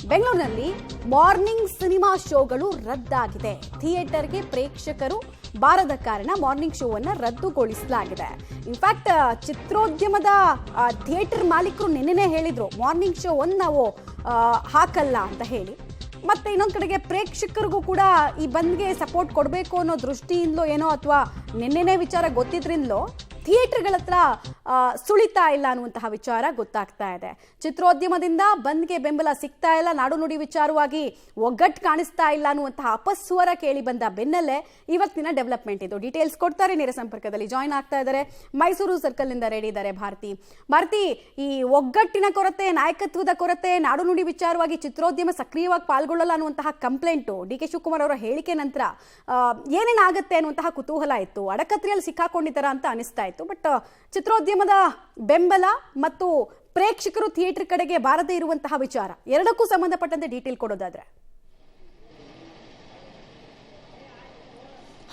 ಬೆಂಗಳೂರಿನಲ್ಲಿ morning cinema ಶೋಗಳು ರದ್ದಾಗಿದೆ. ಥಿಯೇಟರ್ಗೆ ಪ್ರೇಕ್ಷಕರು ಬಾರದ ಕಾರಣ ಮಾರ್ನಿಂಗ್ ಶೋವನ್ನು ರದ್ದುಗೊಳಿಸಲಾಗಿದೆ. ಇನ್ಫ್ಯಾಕ್ಟ್ ಚಿತ್ರೋದ್ಯಮದ ಥಿಯೇಟರ್ ಮಾಲೀಕರು ನಿನ್ನೆನೇ ಹೇಳಿದ್ರು ಮಾರ್ನಿಂಗ್ ಶೋ ಒಂದು ನಾವು ಹಾಕಲ್ಲ ಅಂತ ಹೇಳಿ. ಮತ್ತೆ ಇನ್ನೊಂದು ಕಡೆಗೆ ಪ್ರೇಕ್ಷಕರಿಗೂ ಕೂಡ ಈ ಬಂದ್ಗೆ ಸಪೋರ್ಟ್ ಕೊಡಬೇಕು ಅನ್ನೋ ದೃಷ್ಟಿಯಿಂದಲೋ ಏನೋ ಅಥವಾ ನಿನ್ನೆನೇ ವಿಚಾರ ಗೊತ್ತಿದ್ರಿಂದಲೋ ಥಿಯೇಟರ್ಗಳ ಹತ್ರ ಸುಳಿತಾ ಇಲ್ಲ ಅನ್ನುವಂತಹ ವಿಚಾರ ಗೊತ್ತಾಗ್ತಾ ಇದೆ. ಚಿತ್ರೋದ್ಯಮದಿಂದ ಬಂದ್ಗೆ ಬೆಂಬಲ ಸಿಗ್ತಾ ಇಲ್ಲ, ನಾಡು ನುಡಿ ವಿಚಾರವಾಗಿ ಒಗ್ಗಟ್ಟು ಕಾಣಿಸ್ತಾ ಇಲ್ಲ ಅನ್ನುವಂತಹ ಅಪಸ್ವರ ಕೇಳಿ ಬಂದ ಬೆನ್ನಲ್ಲೇ ಇವತ್ತಿನ ಡೆವಲಪ್ಮೆಂಟ್ ಇದು. ಡೀಟೇಲ್ಸ್ ಕೊಡ್ತಾರೆ, ನೇರ ಸಂಪರ್ಕದಲ್ಲಿ ಜಾಯಿನ್ ಆಗ್ತಾ ಇದ್ದಾರೆ. ಮೈಸೂರು ಸರ್ಕಲ್ ನಿಂದ ರೆಡಿ ಇದ್ದಾರೆ ಭಾರತಿ. ಈ ಒಗ್ಗಟ್ಟಿನ ಕೊರತೆ, ನಾಯಕತ್ವದ ಕೊರತೆ, ನಾಡು ನುಡಿ ವಿಚಾರವಾಗಿ ಚಿತ್ರೋದ್ಯಮ ಸಕ್ರಿಯವಾಗಿ ಪಾಲ್ಗೊಳ್ಳಲ್ಲ ಅನ್ನುವಂತಹ ಕಂಪ್ಲೇಂಟು ಡಿ.ಕೆ. ಶಿವಕುಮಾರ್ ಅವರ ಹೇಳಿಕೆ ನಂತರ ಏನೇನಾಗುತ್ತೆ ಅನ್ನುವಂತಹ ಕುತೂಹಲ ಇತ್ತು. ಅಡಕತ್ರಿಯಲ್ಲಿ ಸಿಕ್ಕಾಕೊಂಡಿದ್ದಾರಾ ಅಂತ ಅನಿಸ್ತಾ ಇತ್ತು. ಬಟ್ ಚಿತ್ರೋದ್ಯಮದ ಬೆಂಬಲ ಮತ್ತು ಪ್ರೇಕ್ಷಕರು ಥಿಯೇಟರ್ ಕಡೆಗೆ ಬಾರದೇ ಇರುವಂತಹ ವಿಚಾರ ಎರಡಕ್ಕೂ ಸಂಬಂಧಪಟ್ಟಂತೆ ಡೀಟೇಲ್ ಕೊಡೋದಾದ್ರೆ.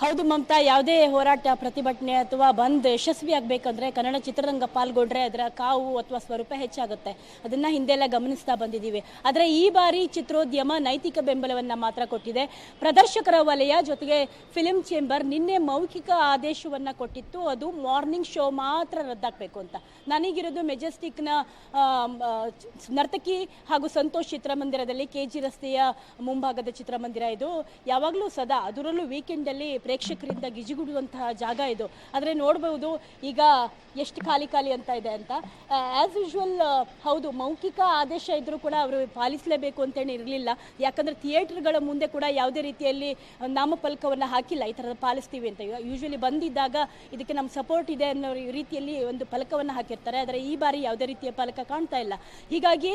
ಹೌದು ಮಮತಾ, ಯಾವುದೇ ಹೋರಾಟ, ಪ್ರತಿಭಟನೆ ಅಥವಾ ಬಂದ್ ಯಶಸ್ವಿ ಆಗಬೇಕಂದ್ರೆ ಕನ್ನಡ ಚಿತ್ರರಂಗ ಪಾಲ್ಗೊಂಡ್ರೆ ಅದರ ಕಾವು ಅಥವಾ ಸ್ವರೂಪ ಹೆಚ್ಚಾಗುತ್ತೆ. ಅದನ್ನ ಹಿಂದೆಲ್ಲ ಗಮನಿಸ್ತಾ ಬಂದಿದ್ದೀವಿ. ಆದರೆ ಈ ಬಾರಿ ಚಿತ್ರೋದ್ಯಮ ನೈತಿಕ ಬೆಂಬಲವನ್ನ ಮಾತ್ರ ಕೊಟ್ಟಿದೆ. ಪ್ರದರ್ಶಕರ ವಲಯ ಜೊತೆಗೆ ಫಿಲ್ಮ್ ಚೇಂಬರ್ ನಿನ್ನೆ ಮೌಖಿಕ ಆದೇಶವನ್ನ ಕೊಟ್ಟಿತ್ತು. ಅದು ಮಾರ್ನಿಂಗ್ ಶೋ ಮಾತ್ರ ರದ್ದಾಗಬೇಕು ಅಂತ. ನನಗಿರೋದು ಮೆಜೆಸ್ಟಿಕ್ನ ನರ್ತಕಿ ಹಾಗೂ ಸಂತೋಷ್ ಚಿತ್ರಮಂದಿರದಲ್ಲಿ KG ರಸ್ತೆಯ ಮುಂಭಾಗದ ಚಿತ್ರಮಂದಿರ. ಇದು ಯಾವಾಗಲೂ ಸದಾ, ಅದರಲ್ಲೂ ವೀಕೆಂಡಲ್ಲಿ ಪ್ರೇಕ್ಷಕರಿಂದ ಗಿಜಿಗುಡುವಂತಹ ಜಾಗ ಇದು. ಆದರೆ ನೋಡಬಹುದು ಈಗ ಎಷ್ಟು ಖಾಲಿ ಅಂತ ಇದೆ ಅಂತ. ಆಸ್ ಯೂಶುವಲ್ ಹೌದು, ಮೌಖಿಕ ಆದೇಶ ಇದ್ರೂ ಕೂಡ ಅವರು ಪಾಲಿಸಲೇಬೇಕು ಅಂತೇಳಿ ಇರಲಿಲ್ಲ. ಯಾಕಂದ್ರೆ ಥಿಯೇಟರ್ಗಳ ಮುಂದೆ ಕೂಡ ಯಾವುದೇ ರೀತಿಯಲ್ಲಿ ನಾಮಫಲಕವನ್ನು ಹಾಕಿಲ್ಲ, ಈ ಥರದ ಪಾಲಿಸ್ತೀವಿ ಅಂತ. ಯೂಶುವಲಿ ಬಂದಿದ್ದಾಗ ಇದಕ್ಕೆ ನಮ್ಮ ಸಪೋರ್ಟ್ ಇದೆ ಅನ್ನೋ ರೀತಿಯಲ್ಲಿ ಒಂದು ಫಲಕವನ್ನು ಹಾಕಿರ್ತಾರೆ. ಆದರೆ ಈ ಬಾರಿ ಯಾವುದೇ ರೀತಿಯ ಫಲಕ ಕಾಣ್ತಾ ಇಲ್ಲ. ಹೀಗಾಗಿ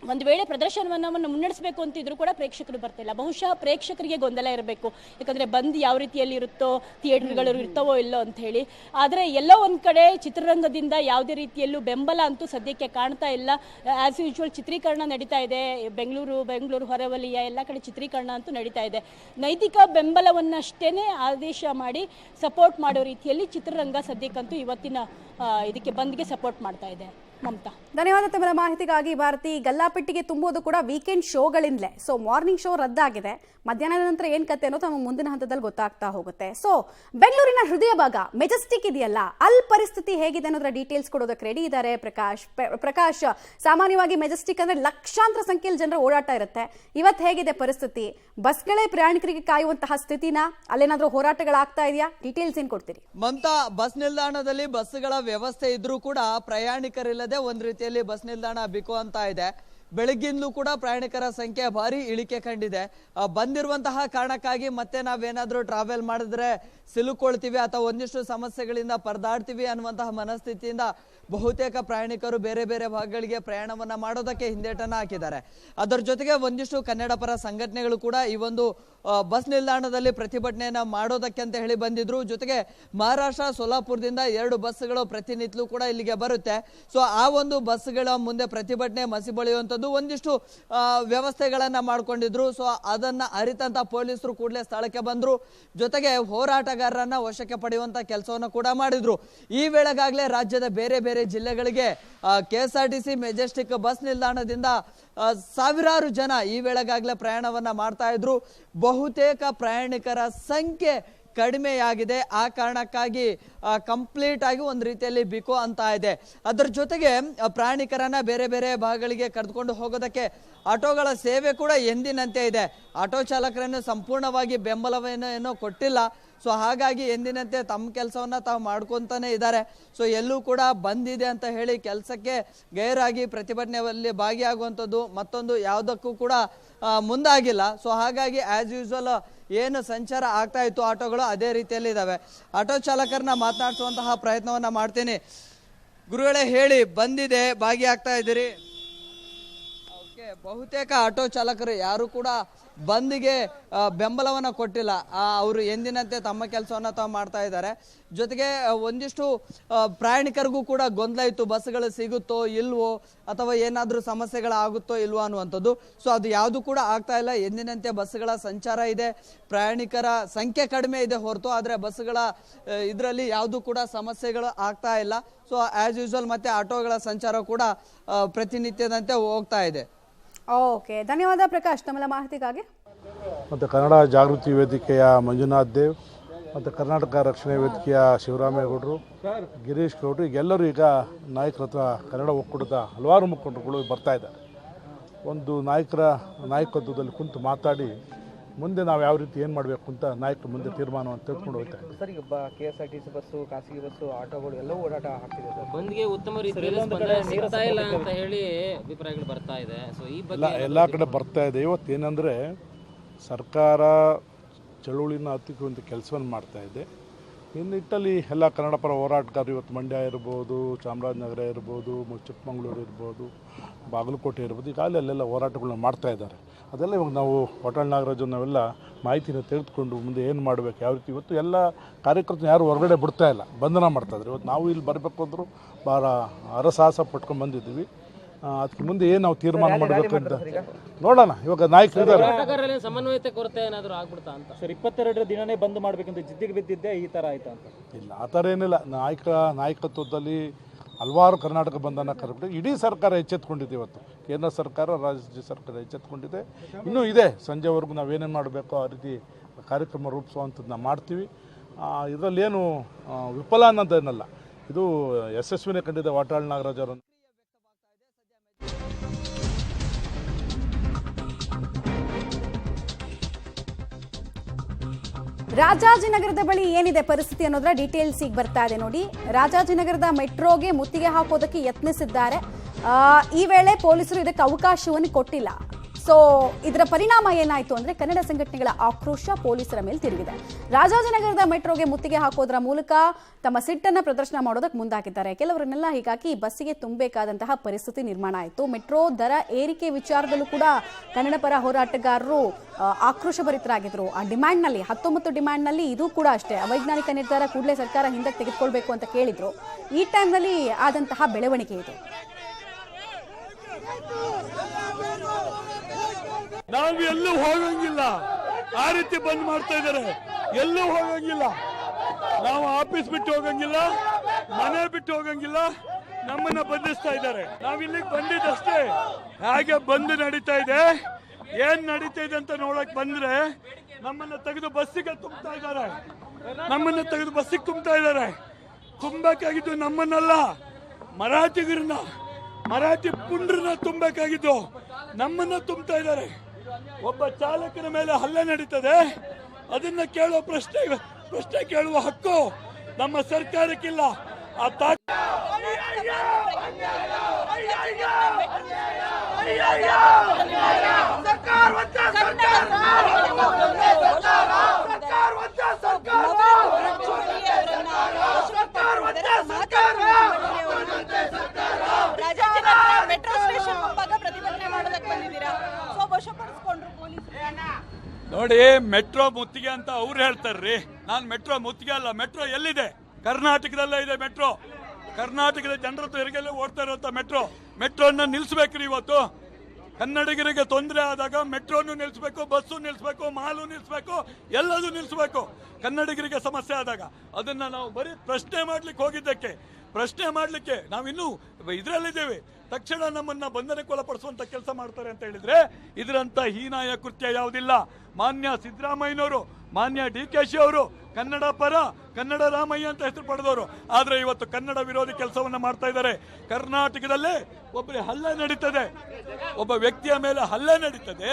ಒಂದು ವೇಳೆ ಪ್ರದರ್ಶನವನ್ನು ಮುನ್ನಡೆಸಬೇಕು ಅಂತಿದ್ರು ಕೂಡ ಪ್ರೇಕ್ಷಕರು ಬರ್ತಿಲ್ಲ. ಬಹುಶಃ ಪ್ರೇಕ್ಷಕರಿಗೆ ಗೊಂದಲ ಇರಬೇಕು, ಯಾಕಂದ್ರೆ ಬಂದ್ ಯಾವ ರೀತಿಯಲ್ಲಿ ಇರುತ್ತೋ, ಥಿಯೇಟರ್ಗಳು ಇರ್ತವೋ ಇಲ್ಲೋ ಅಂತ ಹೇಳಿ. ಆದರೆ ಎಲ್ಲೋ ಒಂದ್ ಕಡೆ ಚಿತ್ರರಂಗದಿಂದ ಯಾವುದೇ ರೀತಿಯಲ್ಲೂ ಬೆಂಬಲ ಅಂತೂ ಸದ್ಯಕ್ಕೆ ಕಾಣ್ತಾ ಇಲ್ಲ. ಆಸ್ ಯೂಶುವಲ್ ಚಿತ್ರೀಕರಣ ನಡೀತಾ ಇದೆ. ಬೆಂಗಳೂರು ಹೊರವಲಯ ಎಲ್ಲ ಕಡೆ ಚಿತ್ರೀಕರಣ ಅಂತೂ ನಡೀತಾ ಇದೆ. ನೈತಿಕ ಬೆಂಬಲವನ್ನಷ್ಟೇನೆ ಆದೇಶ ಮಾಡಿ ಸಪೋರ್ಟ್ ಮಾಡೋ ರೀತಿಯಲ್ಲಿ ಚಿತ್ರರಂಗ ಸದ್ಯಕ್ಕಂತೂ ಇವತ್ತಿನ ಇದಕ್ಕೆ ಬಂದ್ಗೆ ಸಪೋರ್ಟ್ ಮಾಡ್ತಾ ಇದೆ. ಮಮತಾ, ಧನ್ಯವಾದ ತಮ್ಮ ಮಾಹಿತಿಗಾಗಿ ಭಾರತಿ. ಗಲ್ಲಾಪೆಟ್ಟಿಗೆ ತುಂಬುವುದು ಕೂಡ ವೀಕೆಂಡ್ ಶೋಗಳಿಂದಲೇ. ಸೊ ಮಾರ್ನಿಂಗ್ ಶೋ ರದ್ದಾಗಿದೆ. ಮಧ್ಯಾಹ್ನದ ನಂತರ ಏನ್ ಕತೆ ಅನ್ನೋದು ನಮ್ಮ ಮುಂದಿನ ಹಂತದಲ್ಲಿ ಗೊತ್ತಾಗ್ತಾ ಹೋಗುತ್ತೆ. ಸೊ ಬೆಂಗಳೂರಿನ ಹೃದಯ ಭಾಗ ಮೆಜೆಸ್ಟಿಕ್ ಇದೆಯಲ್ಲ, ಅಲ್ಲಿ ಪರಿಸ್ಥಿತಿ ಹೇಗಿದೆ ಅನ್ನೋದ್ರ ಡೀಟೇಲ್ಸ್ ಕೊಡೋದಕ್ಕೆ ರೆಡಿ ಇದ್ದಾರೆ ಪ್ರಕಾಶ್. ಸಾಮಾನ್ಯವಾಗಿ ಮೆಜೆಸ್ಟಿಕ್ ಅಂದ್ರೆ ಲಕ್ಷಾಂತರ ಸಂಖ್ಯೆಯಲ್ಲಿ ಜನರ ಓಡಾಟ ಇರುತ್ತೆ. ಇವತ್ತು ಹೇಗಿದೆ ಪರಿಸ್ಥಿತಿ? ಬಸ್ಗಳೇ ಪ್ರಯಾಣಿಕರಿಗೆ ಕಾಯುವಂತಹ ಸ್ಥಿತಿನ, ಅಲ್ಲೇನಾದ್ರೂ ಹೋರಾಟಗಳಾಗ್ತಾ ಇದೆಯಾ? ಡೀಟೇಲ್ಸ್ ಏನ್ ಕೊಡ್ತೀರಿ ಮಮತಾ? ಬಸ್ ನಿಲ್ದಾಣದಲ್ಲಿ ಬಸ್ಗಳ ವ್ಯವಸ್ಥೆ ಇದ್ರೂ ಕೂಡ ಪ್ರಯಾಣಿಕರಿಲ್ಲದೆ ಒಂದ್ ರೀತಿಯಲ್ಲಿ ಬಸ್ ನಿಲ್ದಾಣ ಬಿಕೋ ಅಂತ ಇದೆ. ಬೆಳಗ್ಗಿಂದಲೂ ಕೂಡ ಪ್ರಯಾಣಿಕರ ಸಂಖ್ಯೆ ಭಾರಿ ಇಳಿಕೆ ಕಂಡಿದೆ. ಬಂದಿರುವಂತಹ ಕಾರಣಕ್ಕಾಗಿ ಮತ್ತೆ ನಾವೇನಾದ್ರೂ ಟ್ರಾವೆಲ್ ಮಾಡಿದ್ರೆ ಸಿಲುಕೊಳ್ತೀವಿ ಅಥವಾ ಒಂದಿಷ್ಟು ಸಮಸ್ಯೆಗಳಿಂದ ಪರದಾಡ್ತೀವಿ ಅನ್ನುವಂತಹ ಮನಸ್ಥಿತಿಯಿಂದ ಬಹುತೇಕ ಪ್ರಯಾಣಿಕರು ಬೇರೆ ಬೇರೆ ಭಾಗಗಳಿಗೆ ಪ್ರಯಾಣವನ್ನ ಮಾಡೋದಕ್ಕೆ ಹಿಂದೇಟನ್ನ ಹಾಕಿದ್ದಾರೆ. ಅದರ ಜೊತೆಗೆ ಒಂದಿಷ್ಟು ಕನ್ನಡ ಪರ ಸಂಘಟನೆಗಳು ಕೂಡ ಈ ಒಂದು ಬಸ್ ನಿಲ್ದಾಣದಲ್ಲಿ ಪ್ರತಿಭಟನೆಯನ್ನ ಮಾಡೋದಕ್ಕೆ ಅಂತ ಹೇಳಿ ಬಂದಿದ್ರು. ಜೊತೆಗೆ ಮಹಾರಾಷ್ಟ್ರ ಸೋಲಾಪುರದಿಂದ 2 ಬಸ್ಗಳು ಪ್ರತಿನಿತ್ಯಲೂ ಕೂಡ ಇಲ್ಲಿಗೆ ಬರುತ್ತೆ. ಸೊ ಆ ಒಂದು ಬಸ್ಗಳ ಮುಂದೆ ಪ್ರತಿಭಟನೆ ಮಸಿಬಳಿಯುವಂಥದ್ದು ಒಂದಿಷ್ಟು ವ್ಯವಸ್ಥೆಗಳನ್ನ ಮಾಡ್ಕೊಂಡಿದ್ರು. ಸೊ ಅದನ್ನ ಅರಿತಂತ ಪೊಲೀಸರು ಕೂಡಲೇ ಸ್ಥಳಕ್ಕೆ ಬಂದ್ರು. ಜೊತೆಗೆ ಹೋರಾಟಗಾರರನ್ನ ವಶಕ್ಕೆ ಪಡೆಯುವಂತ ಕೆಲಸವನ್ನು ಕೂಡ ಮಾಡಿದ್ರು. ಈ ವೇಳೆಗಾಗಲೇ ರಾಜ್ಯದ ಬೇರೆ ಬೇರೆ ಜಿಲ್ಲೆಗಳಿಗೆ KSRTC ಮೆಜೆಸ್ಟಿಕ್ ಬಸ್ ನಿಲ್ದಾಣದಿಂದ ಸಾವಿರಾರು ಜನ ಈ ವೇಳೆಗಾಗಲೇ ಪ್ರಯಾಣವನ್ನ ಮಾಡ್ತಾ ಇದ್ರು. ಬಹುತೇಕ ಪ್ರಯಾಣಿಕರ ಸಂಖ್ಯೆ ಕಡಿಮೆಯಾಗಿದೆ. ಆ ಕಾರಣಕ್ಕಾಗಿ ಕಂಪ್ಲೀಟ್ ಆಗಿ ಒಂದು ರೀತಿಯಲ್ಲಿ ಬಿಕೋ ಅಂತ ಇದೆ. ಅದರ ಜೊತೆಗೆ ಪ್ರಯಾಣಿಕರನ್ನ ಬೇರೆ ಬೇರೆ ಭಾಗಗಳಿಗೆ ಕರೆದುಕೊಂಡು ಹೋಗೋದಕ್ಕೆ ಆಟೋಗಳ ಸೇವೆ ಕೂಡ ಎಂದಿನಂತೆ ಇದೆ. ಆಟೋ ಚಾಲಕರನ್ನು ಸಂಪೂರ್ಣವಾಗಿ ಬೆಂಬಲವೇನೋ ಕೊಟ್ಟಿಲ್ಲ. ಸೊ ಹಾಗಾಗಿ ಎಂದಿನಂತೆ ತಮ್ಮ ಕೆಲಸವನ್ನ ತಾವು ಮಾಡ್ಕೊಂತಾನೆ ಇದ್ದಾರೆ. ಸೊ ಎಲ್ಲೂ ಕೂಡ ಬಂದಿದೆ ಅಂತ ಹೇಳಿ ಕೆಲಸಕ್ಕೆ ಗೈರಾಗಿ ಪ್ರತಿಭಟನೆಯಲ್ಲಿ ಭಾಗಿಯಾಗುವಂಥದ್ದು ಮತ್ತೊಂದು ಯಾವುದಕ್ಕೂ ಕೂಡ ಮುಂದಾಗಿಲ್ಲ. ಸೊ ಹಾಗಾಗಿ ಆಸ್ ಯೂಶುವಲ್ ಏನು ಸಂಚಾರ ಆಗ್ತಾ ಇತ್ತು ಆಟೋಗಳು ಅದೇ ರೀತಿಯಲ್ಲಿ ಇದಾವೆ. ಆಟೋ ಚಾಲಕರನ್ನ ಮಾತನಾಡಿಸುವಂತಹ ಪ್ರಯತ್ನವನ್ನ ಮಾಡ್ತೀನಿ. ಗುರುಗಳೇ, ಹೇಳಿ, ಬಂದಿದೆ, ಭಾಗಿಯಾಗ್ತಾ ಇದ್ದೀರಿ? ಓಕೆ, ಬಹುತೇಕ ಆಟೋ ಚಾಲಕರು ಯಾರು ಕೂಡ ಬಂದ್ಗೆ ಬೆಂಬಲವನ್ನ ಕೊಟ್ಟಿಲ್ಲ. ಅವರು ಎಂದಿನಂತೆ ತಮ್ಮ ಕೆಲಸವನ್ನ ತಾವು ಮಾಡ್ತಾ ಇದ್ದಾರೆ. ಜೊತೆಗೆ ಒಂದಿಷ್ಟು ಪ್ರಯಾಣಿಕರಿಗೂ ಕೂಡ ಗೊಂದಲ ಇತ್ತು, ಬಸ್ಗಳು ಸಿಗುತ್ತೋ ಇಲ್ವೋ ಅಥವಾ ಏನಾದರೂ ಸಮಸ್ಯೆಗಳಾಗುತ್ತೋ ಇಲ್ವೋ ಅನ್ನುವಂಥದ್ದು. ಸೊ ಅದು ಯಾವುದು ಕೂಡ ಆಗ್ತಾ ಇಲ್ಲ. ಎಂದಿನಂತೆ ಬಸ್ಗಳ ಸಂಚಾರ ಇದೆ, ಪ್ರಯಾಣಿಕರ ಸಂಖ್ಯೆ ಕಡಿಮೆ ಇದೆ ಹೊರತು, ಆದರೆ ಬಸ್ಗಳ ಇದರಲ್ಲಿ ಯಾವುದು ಕೂಡ ಸಮಸ್ಯೆಗಳು ಆಗ್ತಾ ಇಲ್ಲ. ಸೊ ಆಸ್ ಯೂಶುವಲ್ ಮತ್ತೆ ಆಟೋಗಳ ಸಂಚಾರ ಕೂಡ ಪ್ರತಿನಿತ್ಯದಂತೆ ಹೋಗ್ತಾ ಇದೆ. ಓಕೆ, ಧನ್ಯವಾದ ಪ್ರಕಾಶ್ ತಮ್ಮೆಲ್ಲ ಮಾಹಿತಿಗಾಗಿ. ಮತ್ತು ಕನ್ನಡ ಜಾಗೃತಿ ವೇದಿಕೆಯ ಮಂಜುನಾಥ್ ದೇವ್ ಮತ್ತು ಕರ್ನಾಟಕ ರಕ್ಷಣಾ ವೇದಿಕೆಯ ಶಿವರಾಮೇಗೌಡರು, ಗಿರೀಶ್ ಗೌಡರು, ಈಗೆಲ್ಲರೂ ಈಗ ನಾಯಕರ ಹತ್ರ ಕನ್ನಡ ಒಕ್ಕೂಟದ ಹಲವಾರು ಮುಖಂಡರುಗಳು ಬರ್ತಾ ಇದ್ದಾರೆ. ಒಂದು ನಾಯಕತ್ವದಲ್ಲಿ ಕುಂತು ಮಾತಾಡಿ ಮುಂದೆ ನಾವು ಯಾವ ರೀತಿ ಏನು ಮಾಡಬೇಕು ಅಂತ ನಾಯಕರು ಮುಂದೆ ತೀರ್ಮಾನವನ್ನು ತೆಗೆದುಕೊಂಡು ಹೋಗ್ತಾ ಇದ್ದಾರೆ. ಸರ್, ಈಗ KSRTC ಬಸ್ಸು, ಖಾಸಗಿ ಬಸ್ಸು, ಆಟೋಗಳು ಎಲ್ಲವೂ ಓಡಾಟ ಆಗ್ತಿದೆ ಸರ್. ಬಂದ್ಗೆ ಉತ್ತಮ ರೀತಿಯಲ್ಲಿ ಸ್ಪಂದನೆ ಸಿಗ್ತಾ ಇಲ್ಲ ಅಂತ ಹೇಳಿ ಅಭಿಪ್ರಾಯಗಳು ಬರ್ತಾ ಇದೆ. ಸೊ ಈ ಬಗ್ಗೆ ಎಲ್ಲ ಕಡೆ ಬರ್ತಾ ಇದೆ. ಇವತ್ತೇನೆಂದರೆ ಸರ್ಕಾರ ಚಳುವಳಿನ ಹತ್ತಿಕ್ಕುವಂಥ ಕೆಲಸವನ್ನು ಮಾಡ್ತಾ ಇದೆ. ಈ ನಿಟ್ಟಲ್ಲಿ ಎಲ್ಲ ಕನ್ನಡ ಪರ ಹೋರಾಟಗಾರರು ಇವತ್ತು ಮಂಡ್ಯ ಇರ್ಬೋದು, ಚಾಮರಾಜನಗರ ಇರ್ಬೋದು, ಚಿಕ್ಕಮಗಳೂರು ಇರ್ಬೋದು, ಬಾಗಲಕೋಟೆ ಇರ್ಬೋದು, ಈಗಾಗಲೇ ಅಲ್ಲೆಲ್ಲ ಹೋರಾಟಗಳನ್ನ ಮಾಡ್ತಾ ಇದ್ದಾರೆ. ಅದೆಲ್ಲ ಇವಾಗ ನಾವು ವಾಟಾಳ್ ನಾಗರಾಜು ನಾವೆಲ್ಲ ಮಾಹಿತಿನ ತೆಗೆದುಕೊಂಡು ಮುಂದೆ ಏನು ಮಾಡಬೇಕು, ಯಾವ ರೀತಿ ಇವತ್ತು ಎಲ್ಲ ಕಾರ್ಯಕರ್ತರು ಯಾರು ಹೊರಗಡೆ ಬಿಡ್ತಾ ಇಲ್ಲ, ಬಂಧನ ಮಾಡ್ತಾಯಿದ್ರು. ಇವತ್ತು ನಾವು ಇಲ್ಲಿ ಬರಬೇಕು ಅಂದರೂ ಭಾಳ ಹರಸಾಹಸ ಪಟ್ಕೊಂಡು ಬಂದಿದ್ದೀವಿ. ಅದಕ್ಕೆ ಮುಂದೆ ಏನು ನಾವು ತೀರ್ಮಾನ ಮಾಡಬೇಕು ಅಂತ ನೋಡೋಣ. ಇವಾಗ ನಾಯಕರು ಇದ್ದಾರೆ. ಸಮನ್ವಯತೆ ಕೊರತೆ ಏನಾದರೂ ಆಗ್ಬಿಡ್ತಾ ಅಂತ ಸರ್, 22ರ ದಿನನೇ ಬಂದ್ ಮಾಡಬೇಕಂತ ಜಿದ್ದಿಗೆ ಬಿದ್ದಿದ್ದೆ, ಈ ಥರ ಆಯ್ತಾ ಅಂತ? ಇಲ್ಲ, ಆ ಥರ ಏನಿಲ್ಲ. ನಾಯಕತ್ವದಲ್ಲಿ ಹಲವಾರು ಕರ್ನಾಟಕ ಬಂಧನ ಕರೆಬಿಟ್ಟು ಇಡೀ ಸರ್ಕಾರ ಎಚ್ಚೆತ್ಕೊಂಡಿದೆ. ಇವತ್ತು ಕೇಂದ್ರ ಸರ್ಕಾರ, ರಾಜ್ಯ ಸರ್ಕಾರ ಎಚ್ಚೆತ್ಕೊಂಡಿದೆ. ಇನ್ನೂ ಇದೆ, ಸಂಜೆವರೆಗೂ ನಾವೇನೇನು ಮಾಡಬೇಕೋ ಆ ರೀತಿ ಕಾರ್ಯಕ್ರಮ ರೂಪಿಸುವಂಥದ್ದನ್ನ ಮಾಡ್ತೀವಿ. ಇದರಲ್ಲೇನು ವಿಫಲ ಅನ್ನೋದೇನಲ್ಲ, ಇದು ಯಶಸ್ವಿನೇ ಕಂಡಿದೆ ವಾಟಾಳ್ ನಾಗರಾಜ್ ಅವರನ್ನು. ರಾಜಾಜಿನಗರದ ಬಳಿ ಏನಿದೆ ಪರಿಸ್ಥಿತಿ ಅನ್ನೋದರ ಡೀಟೇಲ್ಸ್ ಈಗ ಬರ್ತಾ ಇದೆ ನೋಡಿ. ರಾಜಾಜಿನಗರದ ಮೆಟ್ರೋಗೆ ಮುತ್ತಿಗೆ ಹಾಕೋದಕ್ಕೆ ಯತ್ನಿಸಿದ್ದಾರೆ. ಈ ವೇಳೆ ಪೊಲೀಸರು ಇದಕ್ಕೆ ಅವಕಾಶವನ್ನು ಕೊಟ್ಟಿಲ್ಲ. ಸೊ ಇದರ ಪರಿಣಾಮ ಏನಾಯಿತು ಅಂದರೆ ಕನ್ನಡ ಸಂಘಟನೆಗಳ ಆಕ್ರೋಶ ಪೊಲೀಸರ ಮೇಲೆ ತಿರುಗಿದೆ. ರಾಜಾಜಿನಗರದ ಮೆಟ್ರೋಗೆ ಮುತ್ತಿಗೆ ಹಾಕೋದ್ರ ಮೂಲಕ ತಮ್ಮ ಸಿಟ್ಟನ್ನು ಪ್ರದರ್ಶನ ಮಾಡೋದಕ್ಕೆ ಮುಂದಾಗಿದ್ದಾರೆ. ಕೆಲವರನ್ನೆಲ್ಲ ಹೀಗಾಗಿ ಬಸ್ಸಿಗೆ ತುಂಬಬೇಕಾದಂತಹ ಪರಿಸ್ಥಿತಿ ನಿರ್ಮಾಣ ಆಯಿತು. ಮೆಟ್ರೋ ದರ ಏರಿಕೆ ವಿಚಾರದಲ್ಲೂ ಕೂಡ ಕನ್ನಡ ಪರ ಹೋರಾಟಗಾರರು ಆಕ್ರೋಶಭರಿತರಾಗಿದ್ದರು. ಆ ಡಿಮ್ಯಾಂಡ್ನಲ್ಲಿ 19 ಡಿಮ್ಯಾಂಡ್ನಲ್ಲಿ ಇದು ಕೂಡ ಅಷ್ಟೇ, ಅವೈಜ್ಞಾನಿಕ ನಿರ್ಧಾರ ಕೂಡಲೇ ಸರ್ಕಾರ ಹಿಂದಕ್ಕೆ ತೆಗೆದುಕೊಳ್ಬೇಕು ಅಂತ ಕೇಳಿದ್ರು. ಈ ಟೈಮ್ನಲ್ಲಿ ಆದಂತಹ ಬೆಳವಣಿಗೆ ಇದು. ನಾವು ಎಲ್ಲೂ ಹೋಗಂಗಿಲ್ಲ, ಆ ರೀತಿ ಬಂದ್ ಮಾಡ್ತಾ ಇದ್ದಾರೆ. ಎಲ್ಲೂ ಹೋಗಂಗಿಲ್ಲ, ನಾವು ಆಫೀಸ್ ಬಿಟ್ಟು ಹೋಗಂಗಿಲ್ಲ, ಮನೆ ಬಿಟ್ಟು ಹೋಗಂಗಿಲ್ಲ, ನಮ್ಮನ್ನ ಬಂಧಿಸ್ತಾ ಇದ್ದಾರೆ. ನಾವ್ ಇಲ್ಲಿಗೆ ಬಂದಿದ್ದಷ್ಟೇ. ಹಾಗೆ ಬಂದು ನಡೀತಾ ಇದೆ. ಏನ್ ನಡೀತಾ ಇದೆ ಅಂತ ನೋಡಕ್ ಬಂದ್ರೆ ನಮ್ಮನ್ನ ತೆಗೆದು ಬಸ್ಸಿಗೆ ತುಂಬ್ತಾ ಇದ್ದಾರೆ. ನಮ್ಮನ್ನ ತೆಗೆದು ಬಸ್ಸಿಗೆ ತುಂಬ್ತಾ ಇದ್ದಾರೆ. ತುಂಬಬೇಕಾಗಿದ್ದು ನಮ್ಮನ್ನಲ್ಲ, ಮರಾಠಿಗರನ್ನ, ಮರಾಠಿ ಪುಂಡ್ರನ್ನ ತುಂಬಬೇಕಾಗಿದ್ದು ನಮ್ಮನ್ನ ತುಂಬ್ತಾ ಇದ್ದಾರೆ. ಒಬ್ಬ ಚಾಲಕನ ಮೇಲೆ ಹಲ್ಲೆ ನಡೀತದೆ, ಅದನ್ನ ಕೇಳುವ ಪ್ರಶ್ನೆ ಕೇಳುವ ಹಕ್ಕು ನಮ್ಮ ಸರ್ಕಾರಕ್ಕಿಲ್ಲ. ಆ ಮೆಟ್ರೋ ಸ್ಟೇಷನ್ ಮುಂಭಾಗ ಪ್ರತಿಭಟನೆ ಮಾಡೋದಕ್ಕೆ ಬಂದಿದ್ದೀರಾ? ನೋಡಿ, ಮೆಟ್ರೋ ಮುತ್ತಿಗೆ ಅಂತ ಅವ್ರು ಹೇಳ್ತಾರ್ರಿ. ನಾನ್ ಮೆಟ್ರೋ ಮುತ್ತಿಗೆ ಅಲ್ಲ. ಮೆಟ್ರೋ ಎಲ್ಲಿದೆ? ಕರ್ನಾಟಕದಲ್ಲೇ ಇದೆ ಮೆಟ್ರೋ. ಕರ್ನಾಟಕದ ಜನರ ತೆರಿಗೆಲ್ಲೇ ಓಡ್ತಾ ಇರುವಂತ ಮೆಟ್ರೋನ ನಿಲ್ಸ್ಬೇಕ್ರಿ. ಇವತ್ತು ಕನ್ನಡಿಗರಿಗೆ ತೊಂದರೆ ಆದಾಗ ಮೆಟ್ರೋನು ನಿಲ್ಸ್ಬೇಕು, ಬಸ್ಸು ನಿಲ್ಸ್ಬೇಕು, ಮಾಲು ನಿಲ್ಸ್ಬೇಕು, ಎಲ್ಲದೂ ನಿಲ್ಸ್ಬೇಕು. ಕನ್ನಡಿಗರಿಗೆ ಸಮಸ್ಯೆ ಆದಾಗ ಅದನ್ನ ನಾವು ಬರೀ ಪ್ರಶ್ನೆ ಮಾಡ್ಲಿಕ್ಕೆ ನಾವಿನ್ನೂ ಇದರಲ್ಲಿದ್ದೇವೆ. ತಕ್ಷಣ ನಮ್ಮನ್ನ ಬಂಧನಕ್ಕೆ ಒಳಪಡಿಸುವಂತ ಕೆಲಸ ಮಾಡ್ತಾರೆ ಅಂತ ಹೇಳಿದ್ರೆ ಇದರಂತ ಹೀನಾಯ ಕೃತ್ಯ ಯಾವುದಿಲ್ಲ. ಮಾನ್ಯ ಸಿದ್ದರಾಮಯ್ಯನವರು, ಮಾನ್ಯ DKಶಿ ಅವರು ಕನ್ನಡ ಪರ, ಕನ್ನಡ ರಾಮಯ್ಯ ಅಂತ ಹೆಸರು ಪಡೆದವರು. ಆದ್ರೆ ಇವತ್ತು ಕನ್ನಡ ವಿರೋಧಿ ಕೆಲಸವನ್ನ ಮಾಡ್ತಾ ಇದ್ದಾರೆ. ಕರ್ನಾಟಕದಲ್ಲೇ ಒಬ್ಬರಿಗೆ ಹಲ್ಲೆ ನಡೀತದೆ, ಒಬ್ಬ ವ್ಯಕ್ತಿಯ ಮೇಲೆ ಹಲ್ಲೆ ನಡೀತದೆ,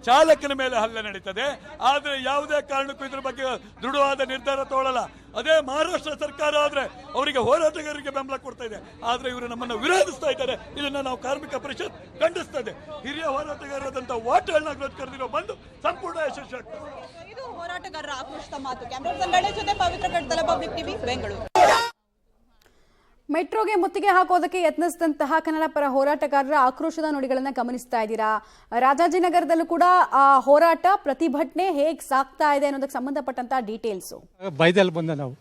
ಚಾಲಕನ ಮೇಲೆ ಹಲ್ಲೆ ನಡೀತದೆ. ಆದ್ರೆ ಯಾವುದೇ ಕಾರಣಕ್ಕೂ ಇದ್ರ ಬಗ್ಗೆ ದೃಢವಾದ ನಿರ್ಧಾರ ತಗೊಳ್ಳಲ್ಲ. ಅದೇ ಮಹಾರಾಷ್ಟ್ರ ಸರ್ಕಾರ ಆದ್ರೆ ಅವರಿಗೆ ಹೋರಾಟಗಾರರಿಗೆ ಬೆಂಬಲ ಕೊಡ್ತಾ ಇದೆ. ಆದ್ರೆ ಇವರು ನಮ್ಮನ್ನ ವಿರೋಧಿಸ್ತಾ ಇದ್ದಾರೆ. ಇದನ್ನ ನಾವು ಕಾರ್ಮಿಕ ಪರಿಷತ್ ಖಂಡಿಸ್ತದೆ. ಹಿರಿಯ ಹೋರಾಟಗಾರರಾದಂತ ವಾಟಾಳ್ ನಾಗರಾಜ್ ಕರೆದಿರೋ ಬಂದು ಸಂಪೂರ್ಣ ಯಶಸ್ವಿ ಆಗ್ತದೆ. ಇದು ಹೋರಾಟಗಾರರ ಆಕ್ರೋಶದ ಮಾತು. ಕ್ಯಾಮರಾ ಗಣೇಶ್ ಜೊತೆ ಪವಿತ್ರ ಕಡ್ತಲ, ಪಬ್ಲಿಕ್ ಟಿವಿ, ಬೆಂಗಳೂರು. ಮೆಟ್ರೋಗೆ ಮುತ್ತಿಗೆ ಹಾಕೋದಕ್ಕೆ ಯತ್ನಿಸಿದಂತಹ ಕನ್ನಡ ಪರ ಹೋರಾಟಗಾರರ ಆಕ್ರೋಶದ ನುಡಿಗಳನ್ನು ಗಮನಿಸ್ತಾ ಇದ್ದೀರಾ. ರಾಜಾಜಿನಗರದಲ್ಲೂ ಕೂಡ ಹೋರಾಟ, ಪ್ರತಿಭಟನೆ ಹೇಗೆ ಸಾಗ್ತಾ ಇದೆ ಅನ್ನೋದಕ್ಕೆ ಸಂಬಂಧಪಟ್ಟಂತಹ ಡೀಟೇಲ್ಸು. ಬೈದಲ್ಲಿ ಬಂದ ನಾವು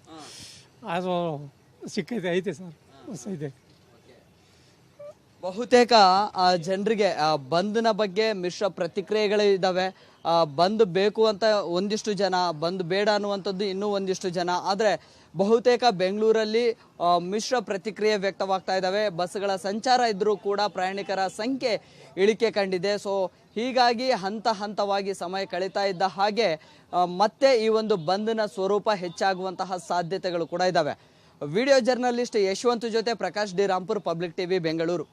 ಅದು ಸಿಕ್ಕೈತೆ, ಐತೆ ಸರ್, ಇದೆ. ಬಹುತೇಕ ಜನರಿಗೆ ಬಂದ್ನ ಬಗ್ಗೆ ಮಿಶ್ರ ಪ್ರತಿಕ್ರಿಯೆಗಳು ಇದ್ದಾವೆ. ಬಂದ್ ಬೇಕು ಅಂತ ಒಂದಿಷ್ಟು ಜನ, ಬಂದ್ ಬೇಡ ಅನ್ನುವಂಥದ್ದು ಇನ್ನೂ ಒಂದಿಷ್ಟು ಜನ. ಆದರೆ ಬಹುತೇಕ ಬೆಂಗಳೂರಲ್ಲಿ ಮಿಶ್ರ ಪ್ರತಿಕ್ರಿಯೆ ವ್ಯಕ್ತವಾಗ್ತಾ ಇದ್ದಾವೆ. ಬಸ್ಗಳ ಸಂಚಾರ ಇದ್ರೂ ಕೂಡ ಪ್ರಯಾಣಿಕರ ಸಂಖ್ಯೆ ಇಳಿಕೆ ಕಂಡಿದೆ. ಸೊ ಹೀಗಾಗಿ ಹಂತ ಹಂತವಾಗಿ ಸಮಯ ಕಳೀತಾ ಇದ್ದ ಹಾಗೆ ಮತ್ತೆ ಈ ಒಂದು ಬಂದ್ನ ಸ್ವರೂಪ ಹೆಚ್ಚಾಗುವಂತಹ ಸಾಧ್ಯತೆಗಳು ಕೂಡ ಇದ್ದಾವೆ. ವಿಡಿಯೋ ಜರ್ನಲಿಸ್ಟ್ ಯಶವಂತ್ ಜೊತೆ Prakash D Rampur, public TV, Bengaluru.